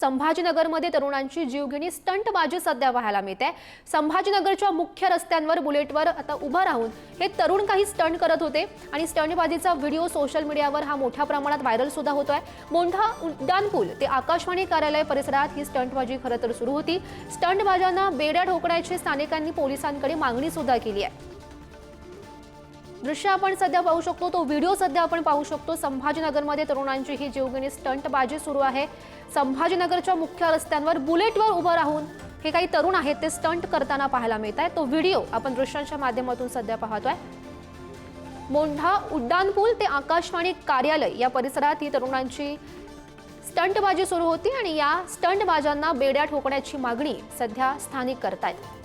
संभाजीनगरमध्ये तरुणांची जीवघेणी स्टंटबाजी सध्या पाहायला मिळते। संभाजीनगरच्या मुख्य रस्त्यांवर बुलेटवर आता उभा राहून हे तरुण काही स्टंट करत होते आणि स्टंटबाजीचा व्हिडिओ सोशल मीडियावर हा मोठ्या प्रमाणात व्हायरल सुद्धा होतोय। मोंढा उड्डाणपूल ते आकाशवाणी कार्यालय परिसरात ही स्टंटबाजी खरं तर सुरू होती। स्टंटबाजांना बेड्या ठोकण्याची स्थानिकांनी पोलिसांकडे मागणी सुद्धा केली आहे। दृश्य आपण सध्या पाहू शकतो, तो व्हिडिओ सध्या आपण पाहू शकतो। संभाजीनगरमध्ये तरुणांची ही जीवघेणी स्टंटबाजी सुरू आहे। संभाजीनगरच्या मुख्य रस्त्यांवर बुलेटवर उभं राहून हे काही तरुण आहेत ते स्टंट करताना पाहायला मिळत आहे। तो व्हिडिओ आपण दृश्यांच्या माध्यमातून सध्या पाहतोय। मोंढा उड्डाणपूल ते आकाशवाणी कार्यालय या परिसरात ही तरुणांची स्टंटबाजी सुरू होती आणि या स्टंटबाजांना बेड्या ठोकण्याची मागणी सध्या स्थानिक करतायत।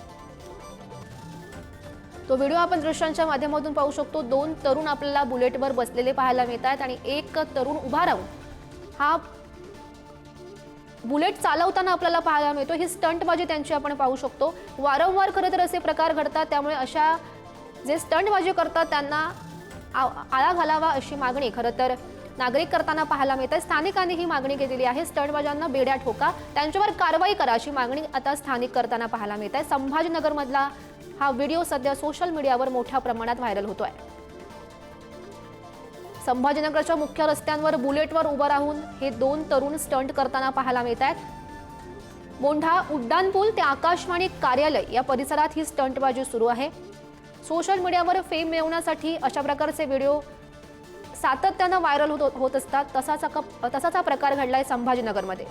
तो व्हिडिओ आपण दृश्यांच्या माध्यमातून पाहू शकतो। दोन तरुण आपल्याला बुलेटवर बसलेले पाहायला मिळतात आणि एक तरुण उभा राहून हा बुलेट चालवताना आपल्याला पाहायला मिळतो। ही स्टंटबाजी त्यांची आपण पाहू शकतो। वारंवार खरं तर असे प्रकार घडतात, त्यामुळे अशा जे स्टंटबाजी करतात त्यांना आळा घालावा अशी मागणी खरं तर नागरिक करताना पाहायला मिळते। स्थानिकांनी ही मागणी केलेली आहे। स्टंटबाजांना बेड्या ठोका, त्यांच्यावर कारवाई करा अशी मागणी आता स्थानिक करताना पाहायला मिळते। संभाजीनगरमधला हा व्हिडिओ सध्या सोशल मीडियावर मोठ्या प्रमाणात व्हायरल होतोय। संभाजीनगरच्या मुख्य रस्त्यांवर बुलेटवर उभं राहून हे दोन तरुण स्टंट करताना पाहायला मिळतात। मोंढा उड्डाणपूल ते आकाशवाणी कार्यालय या परिसरात ही स्टंटबाजी सुरू आहे। सोशल मीडियावर फेम मिळवण्यासाठी अशा प्रकारचे व्हिडिओ सातत्याने व्हायरल होत असतात। तसाच हा प्रकार घडलाय संभाजीनगरमध्ये।